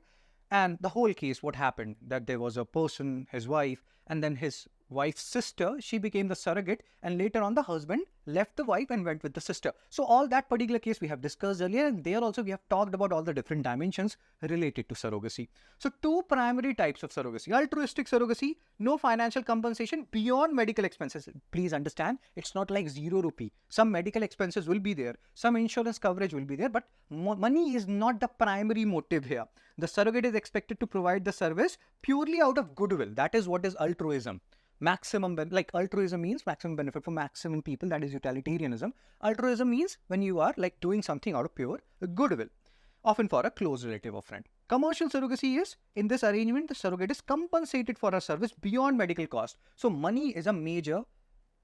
Speaker 1: And the whole case, what happened, that there was a person, his wife, and then his wife's sister, she became the surrogate, and later on the husband left the wife and went with the sister. So all that particular case we have discussed earlier, and there also we have talked about all the different dimensions related to surrogacy. So two primary types of surrogacy: altruistic surrogacy, no financial compensation beyond medical expenses. Please understand, it's not like 0 rupee. Some medical expenses will be there, some insurance coverage will be there, but money is not the primary motive here. The surrogate is expected to provide the service purely out of goodwill. That is what is altruism. Maximum, like altruism means maximum benefit for maximum people, that is utilitarianism. Altruism means when you are like doing something out of pure goodwill, often for a close relative or friend. Commercial surrogacy is, in this arrangement, the surrogate is compensated for a service beyond medical cost. So money is a major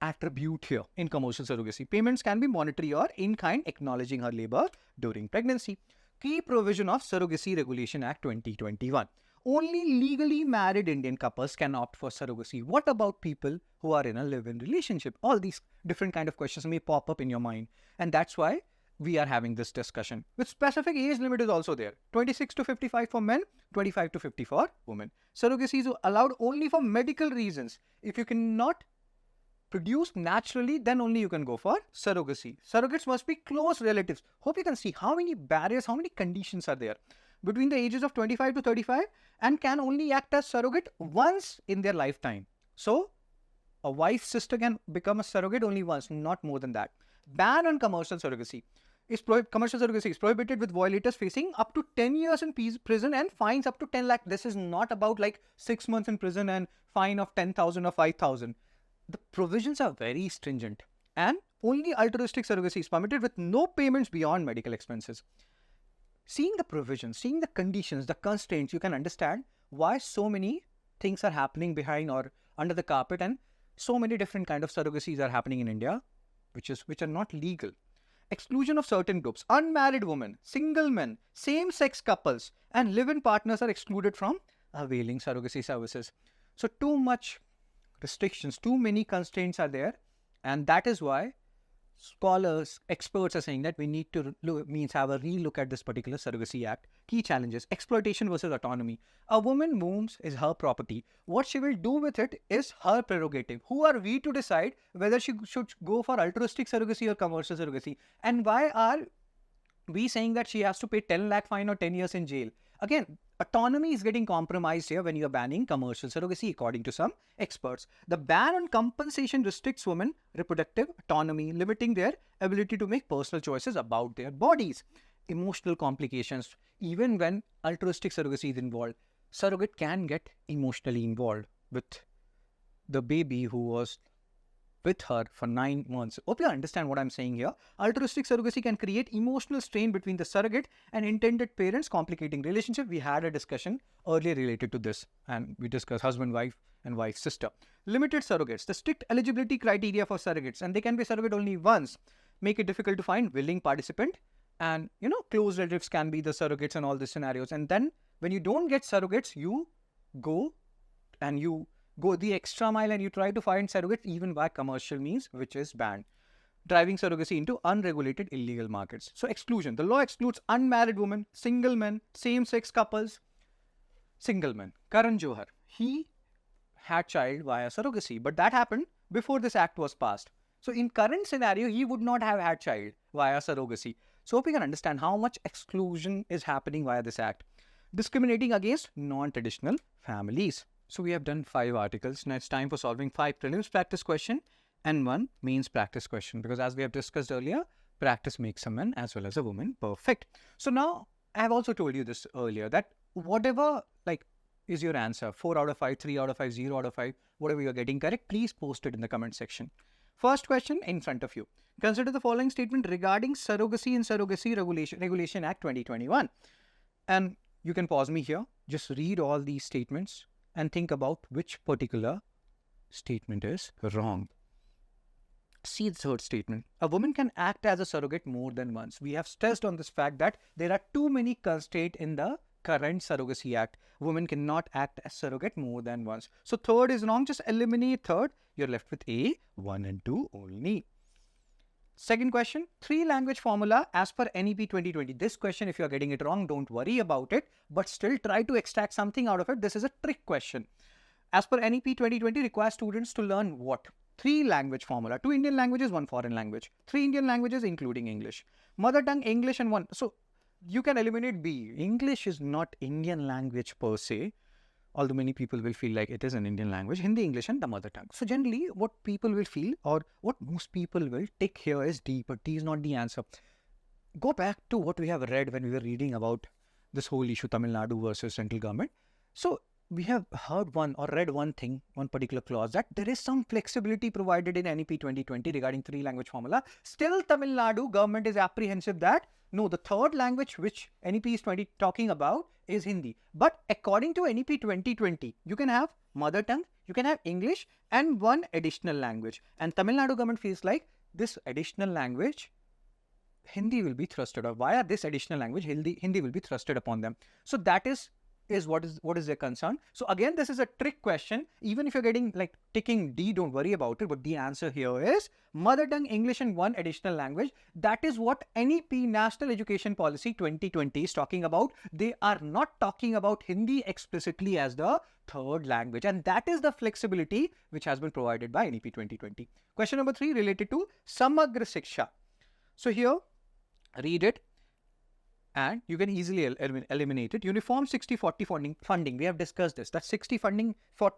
Speaker 1: attribute here in commercial surrogacy. Payments can be monetary or in kind, acknowledging her labor during pregnancy. Key provision of Surrogacy Regulation Act 2021. Only legally married Indian couples can opt for surrogacy. What about people who are in a live-in relationship? All these different kind of questions may pop up in your mind. And that's why we are having this discussion. With specific age limit is also there. 26 to 55 for men, 25 to 50 for women. Surrogacy is allowed only for medical reasons. If you cannot produce naturally, then only you can go for surrogacy. Surrogates must be close relatives. Hope you can see how many barriers, how many conditions are there. Between the ages of 25 to 35 and can only act as surrogate once in their lifetime. So a wife's sister can become a surrogate only once, not more than that. Ban on commercial surrogacy. Commercial surrogacy is prohibited, with violators facing up to 10 years in prison and fines up to 10 lakh. This is not about like 6 months in prison and fine of 10,000 or 5,000. The provisions are very stringent, and only altruistic surrogacy is permitted with no payments beyond medical expenses. Seeing the provisions, seeing the conditions, the constraints, you can understand why so many things are happening behind or under the carpet, and so many different kind of surrogacies are happening in India, which are not legal. Exclusion of certain groups: unmarried women, single men, same-sex couples, and live-in partners are excluded from availing surrogacy services. So too much restrictions, too many constraints are there, and that is why scholars, experts are saying that we need to have a relook at this particular surrogacy act. Key challenges: exploitation versus autonomy. A woman wombs is her property. What she will do with it is her prerogative. Who are we to decide whether she should go for altruistic surrogacy or commercial surrogacy? And why are we saying that she has to pay 10 lakh fine or 10 years in jail? Again, autonomy is getting compromised here when you are banning commercial surrogacy, according to some experts. The ban on compensation restricts women reproductive autonomy, limiting their ability to make personal choices about their bodies. Emotional complications: even when altruistic surrogacy is involved, surrogate can get emotionally involved with the baby who was with her for 9 months. Hope you understand what I'm saying here. Altruistic surrogacy can create emotional strain between the surrogate and intended parents, complicating relationship. We had a discussion earlier related to this, and we discussed husband-wife and wife-sister. Limited surrogates: the strict eligibility criteria for surrogates, and they can be surrogate only once, make it difficult to find willing participant. And close relatives can be the surrogates in all these scenarios. And then when you don't get surrogates, you go the extra mile and you try to find surrogates even by commercial means, which is banned, driving surrogacy into unregulated illegal markets. So exclusion: the law excludes unmarried women, single men, same-sex couples. Single men, Karan Johar, he had child via surrogacy, but that happened before this act was passed. So in current scenario, he would not have had child via surrogacy. So hope you can understand how much exclusion is happening via this act. Discriminating against non-traditional families. So we have done 5 articles. Now it's time for solving 5 prelims practice question and 1 means practice question, because as we have discussed earlier, practice makes a man as well as a woman perfect. So now I have also told you this earlier, that whatever is your answer, 4 out of 5, 3 out of 5, 0 out of 5, whatever you're getting correct, please post it in the comment section. First question in front of you. Consider the following statement regarding surrogacy and surrogacy regulation Act 2021. And you can pause me here. Just read all these statements and think about which particular statement is wrong. See the third statement. A woman can act as a surrogate more than once. We have stressed on this fact that there are too many constraints in the current Surrogacy Act. Women cannot act as surrogate more than once. So third is wrong. Just eliminate third. You're left with A, 1 and 2 only. Second question, 3-language formula as per NEP 2020. This question, if you are getting it wrong, don't worry about it, but still try to extract something out of it. This is a trick question. As per NEP 2020, requires students to learn what? 3-language formula. 2 Indian languages, 1 foreign language. 3 Indian languages including English. Mother tongue, English and 1. So you can eliminate B. English is not Indian language per se, although many people will feel like it is an Indian language. Hindi, English and the mother tongue. So generally what people will feel, or what most people will take here is D, but D is not the answer. Go back to what we have read when we were reading about this whole issue, Tamil Nadu versus central government. So we have heard one or read one thing, one particular clause, that there is some flexibility provided in NEP 2020 regarding 3-language formula. Still Tamil Nadu government is apprehensive that no, the third language which NEP is talking about is Hindi. But according to NEP 2020, you can have mother tongue, you can have English and 1 additional language. And Tamil Nadu government feels like this additional language, Hindi, will be thrusted, or via this additional language, Hindi will be thrusted upon them. So that is what is their concern. So again, this is a trick question. Even if you're getting ticking D, don't worry about it. But the answer here is mother tongue, English and 1 additional language. That is what NEP, National Education Policy 2020 is talking about. They are not talking about Hindi explicitly as the third language. And that is the flexibility which has been provided by NEP 2020. Question number 3 related to Samagra Shiksha. So here, read it. And you can easily eliminate it. Uniform 60-40 funding. We have discussed this. That 60-40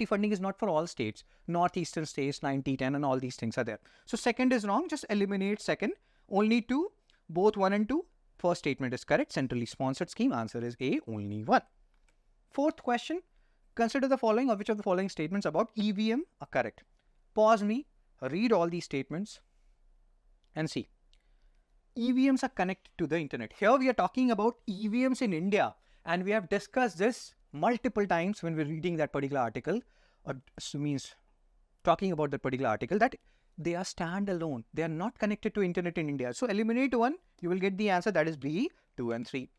Speaker 1: funding is not for all states. Northeastern states, 90-10 and all these things are there. So second is wrong. Just eliminate second. Only 2. Both 1 and 2. First statement is correct. Centrally sponsored scheme. Answer is A, only 1. Fourth question. Consider the following, or which of the following statements about EVM are correct. Pause me. Read all these statements. and see. EVMs are connected to the internet. Here we are talking about EVMs in India, and we have discussed this multiple times when we're reading that particular article, or means talking about that particular article, that they are standalone. They are not connected to internet in India. So eliminate one, you will get the answer, that is B, 2 and 3.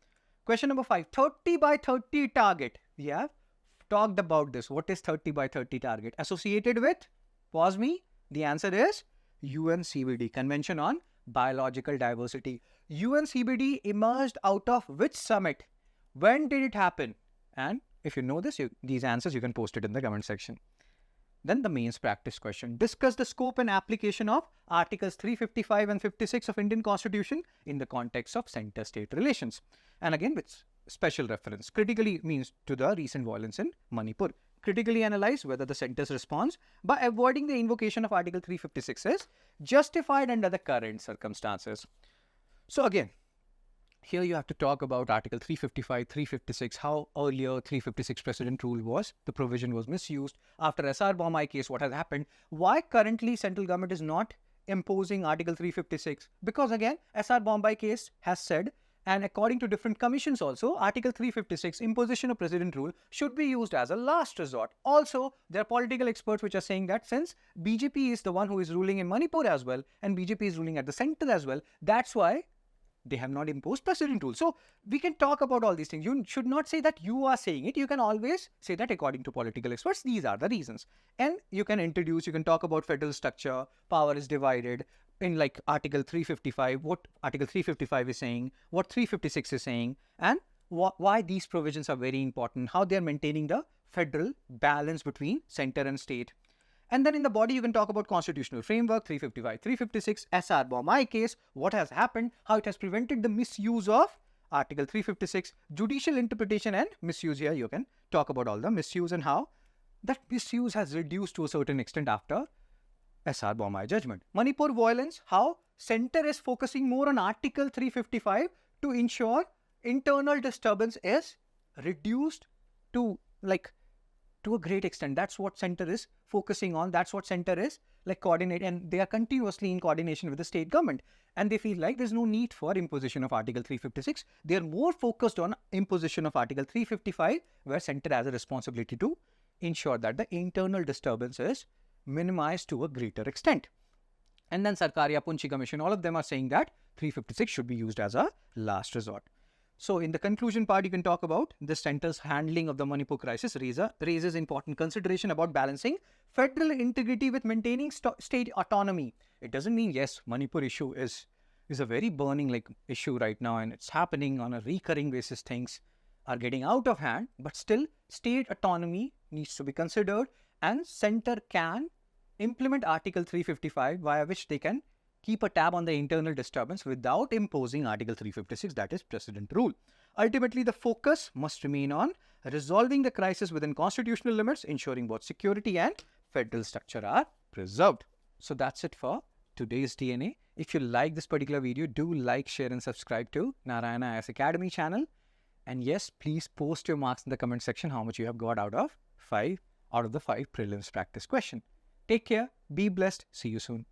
Speaker 1: Question number 5, 30 by 30 target. We have talked about this. What is 30 by 30 target? Associated with, pause me, the answer is UNCBD, Convention on Biological Diversity. UNCBD emerged out of which summit? When did it happen? And if you know this, these answers you can post it in the comment section. Then the mains practice question. Discuss the scope and application of Articles 355 and 56 of Indian Constitution in the context of center-state relations. And again with special reference. Critically means to the recent violence in Manipur. Critically analyze whether the center's response by avoiding the invocation of Article 356 is justified under the current circumstances. So again, here you have to talk about Article 355, 356, how earlier 356 precedent rule was, the provision was misused. After SR Bombay case, what has happened? Why currently central government is not imposing Article 356? Because again, SR Bombay case has said, and according to different commissions also, Article 356, imposition of precedent rule, should be used as a last resort. Also, there are political experts which are saying that since BJP is the one who is ruling in Manipur as well, and BJP is ruling at the center as well, that's why they have not imposed precedent rule. So we can talk about all these things. You should not say that you are saying it. You can always say that according to political experts, these are the reasons. And you can introduce, you can talk about federal structure, power is divided, in like Article 355, what Article 355 is saying, what 356 is saying, and why these provisions are very important, how they are maintaining the federal balance between center and state. And then in the body, you can talk about constitutional framework, 355, 356, SR Bombay case, what has happened, how it has prevented the misuse of Article 356, judicial interpretation and misuse. Here you can talk about all the misuse and how that misuse has reduced to a certain extent after SR Bombay judgment. Manipur violence, how center is focusing more on Article 355 to ensure internal disturbance is reduced to a great extent. That's what center is focusing on. That's what center is coordinate, and they are continuously in coordination with the state government. And they feel like there's no need for imposition of Article 356. They are more focused on imposition of Article 355, where center has a responsibility to ensure that the internal disturbance is minimized to a greater extent. And then Sarkaria, Punchi Commission, all of them are saying that 356 should be used as a last resort. So in the conclusion part, you can talk about the center's handling of the Manipur crisis raises important consideration about balancing federal integrity with maintaining state autonomy. It doesn't mean, yes, Manipur issue is a very burning issue right now, and it's happening on a recurring basis. Things are getting out of hand, but still state autonomy needs to be considered, and center can implement Article 355, via which they can keep a tab on the internal disturbance without imposing Article 356, that is precedent rule. Ultimately, the focus must remain on resolving the crisis within constitutional limits, ensuring both security and federal structure are preserved. So that's it for today's DNA. If you like this particular video, do like, share and subscribe to Narayana IAS Academy channel. And yes, please post your marks in the comment section, how much you have got out of the 5 prelims practice question. Take care, be blessed, see you soon.